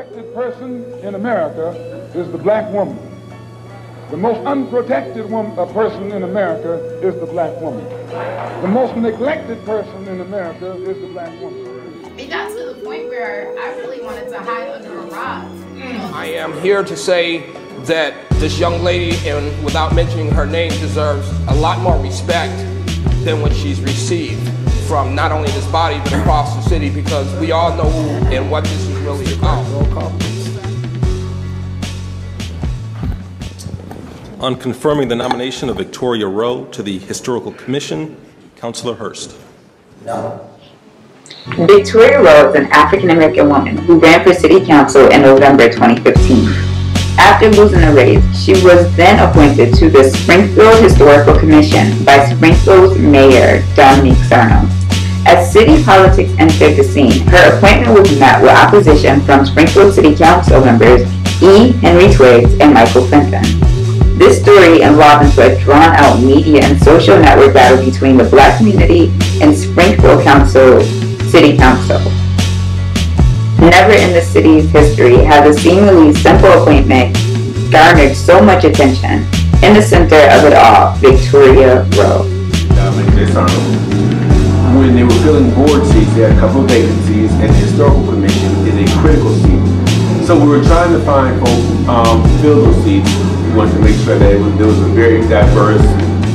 neglected person in America is the black woman. The most unprotected person in America is the black woman. The most neglected person in America is the black woman. It got to the point where I really wanted to hide under a rock. I am here to say that this young lady, and without mentioning her name, deserves a lot more respect than what she's received from not only this body but across the city, because we all know who and what this is really about. On confirming the nomination of Victoria Rowe to the Historical Commission, Councilor Hurst. No. Victoria Rowe is an African-American woman who ran for City Council in November 2015. After losing the race, she was then appointed to the Springfield Historical Commission by Springfield's Mayor Dominique Sarno. As city politics entered the scene, her appointment was met with opposition from Springfield City Council members E. Henry Twiggs and Michael Fenton. This story evolved into a drawn-out media and social network battle between the black community and Springfield City Council. Never in the city's history has a seemingly simple appointment garnered so much attention. In the center of it all, Victoria Rowe. When they were filling board seats, they had a couple of vacancies, and the Historical Commission is a critical seat. So we were trying to find folks to fill those seats. We wanted to make sure that there was a very diverse,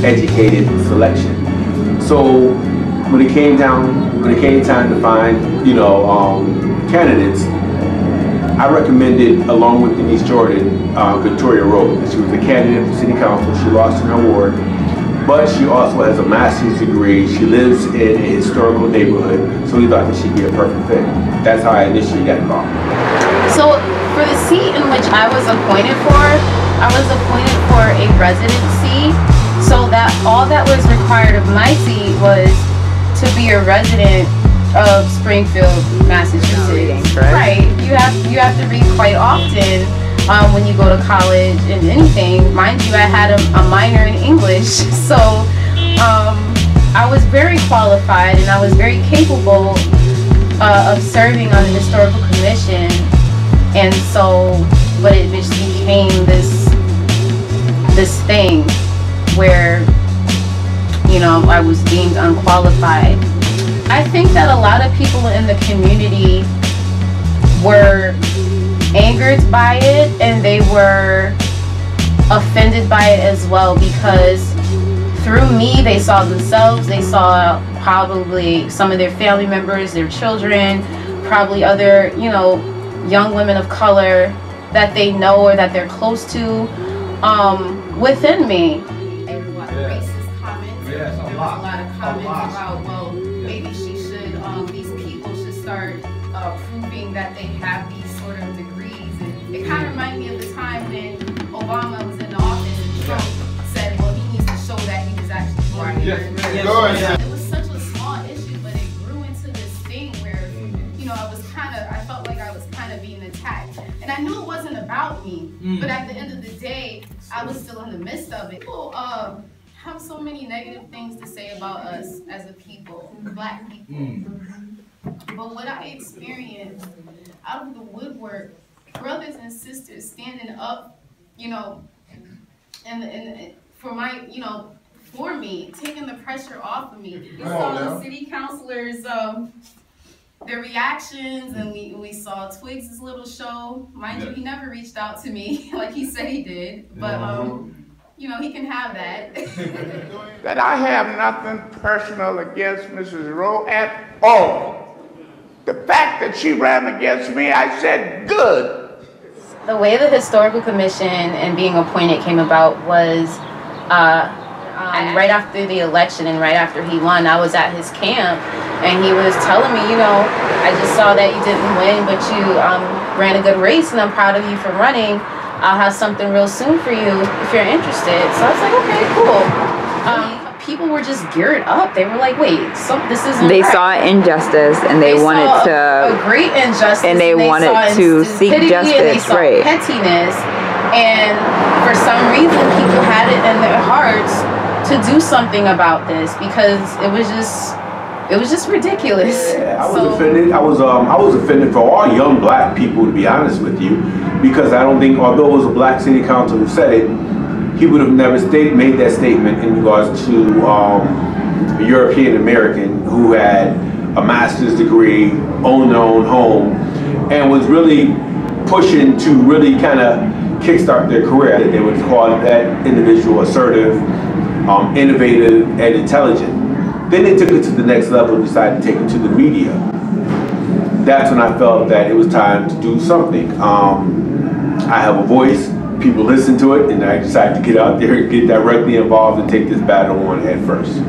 educated selection. So when it came time to find, candidates, I recommended, along with Denise Jordan, Victoria Rowe. She was a candidate for City Council. She lost in her ward, but she also has a master's degree. She lives in a historical neighborhood, so we thought that she'd be a perfect fit. That's how I initially got involved. So for the seat in which I was appointed for a residency, so that all that was required of my seat was to be a resident of Springfield, Massachusetts. Right. You have to read quite often when you go to college and anything. Mind you, I had a minor in English, so I was very qualified and I was very capable of serving on the Historical Commission. And so, but it just became this thing where, I was deemed unqualified. I think that a lot of people in the community were angered by it, and they were offended by it as well, because through me they saw themselves, they saw probably some of their family members, their children, probably other, young women of color that they know or that they're close to within me. Racist comments. There was a lot of comments about, well, maybe these people should start proving that they have these sort of degrees. And it kind of reminded me of the time when Obama was in the office and Trump said, well, he needs to show that he was actually born here. It was such a small issue, but it grew into this thing where, I felt like I was kind of being attacked. And I knew it wasn't about me, but at the end of the day, I was still in the midst of it. People have so many negative things to say about us as a people, black people. But what I experienced out of the woodwork, brothers and sisters standing up, and for me, taking the pressure off of me. We saw the city councilors, their reactions, and we saw Twiggs' little show. Mind you, he never reached out to me like he said he did, but he can have that. That I have nothing personal against Mrs. Rowe at all. The fact that she ran against me, I said, good. The way the Historical Commission and being appointed came about was right after the election and right after he won. I was at his camp and he was telling me, I just saw that you didn't win, but you ran a good race and I'm proud of you for running. I'll have something real soon for you if you're interested. So I was like, okay, cool. People were just geared up. They were like, wait, this isn't They right. saw injustice and they wanted saw to a great injustice, and they wanted to seek justice, and they saw right? pettiness, and for some reason people had it in their hearts to do something about this, because it was just it was just ridiculous. Yeah, I was offended. I was offended for all young black people, to be honest with you, because I don't think, although it was a black city council who said it, he would have never made that statement in regards to a European American who had a master's degree, owned their own home, and was really pushing to really kind of kickstart their career. They would call that individual assertive, innovative, and intelligent. Then they took it to the next level and decided to take it to the media. That's when I felt that it was time to do something. I have a voice, people listen to it, and I decided to get out there and get directly involved and take this battle on head first.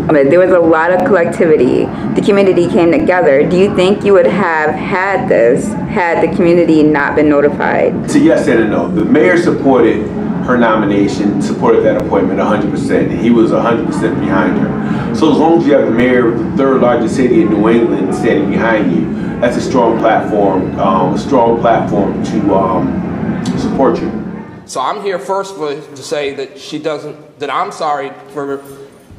There was a lot of collectivity. The community came together. Do you think you would have had this had the community not been notified? It's a yes and a no. The mayor supported her nomination, supported that appointment 100%, and he was 100% behind her. So as long as you have the mayor of the third largest city in New England standing behind you, that's a strong platform to support you. So I'm here first to say that I'm sorry for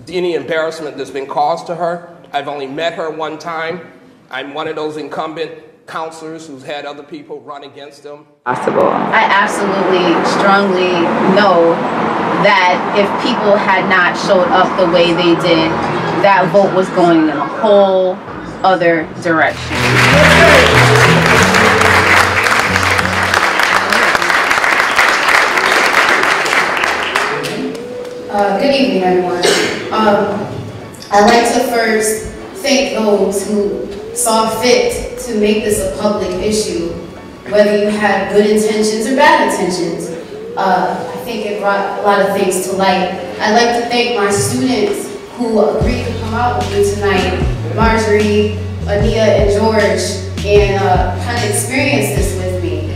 any embarrassment that's been caused to her. I've only met her one time. I'm one of those incumbent counselors who's had other people run against them. Possible. I absolutely strongly know that if people had not showed up the way they did, that vote was going in a whole other direction. Good evening, everyone. I'd like to first thank those who saw fit to make this a public issue, whether you had good intentions or bad intentions. I think it brought a lot of things to light. I'd like to thank my students who agreed to come out with me tonight, Marjorie, Ania, and George, and kind of experience this with me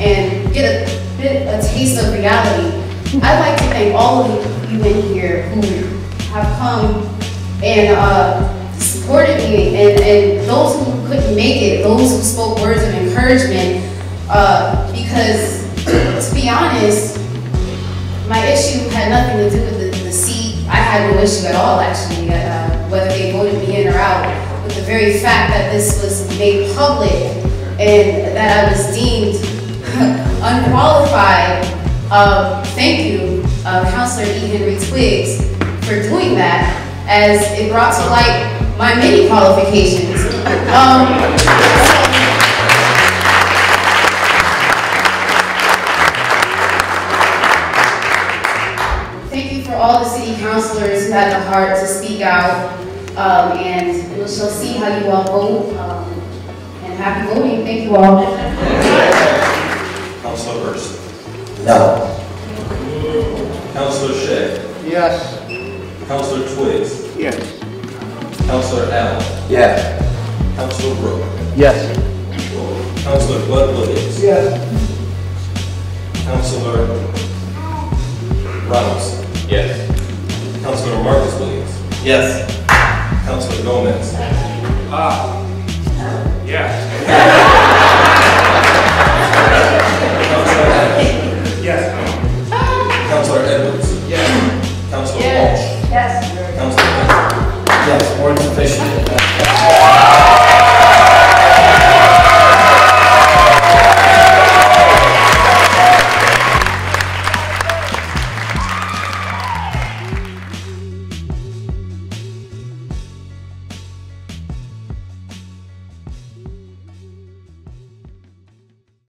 and get a taste of reality. I'd like to thank all of you in here who have come and supported me, and those who couldn't make it, those who spoke words of encouragement, because to be honest, my issue had nothing to do with the seat. I had no issue at all, actually, whether they voted me in or out. But the very fact that this was made public and that I was deemed unqualified, thank you, Councilor E. Henry Twiggs, for doing that, as it brought to light my many qualifications. Thank you for all the city councilors who had the heart to speak out, and we shall see how you all vote, and happy voting. Thank you all. Councilor Hurst. No. Councilor Shea. Yes. Councilor Twiggs. Yes. Councilor Allen. Yes. Councilor Brooke. Yes. Councilor Bud Williams. Yes. Councilor Robinson. Yes. Councilor Marcus Williams. Yes. Councilor Gomez. Yes. Councilor Edwards. Yes. Councilor Walsh. Yes. Councilor Benson. Yes. More than sufficient.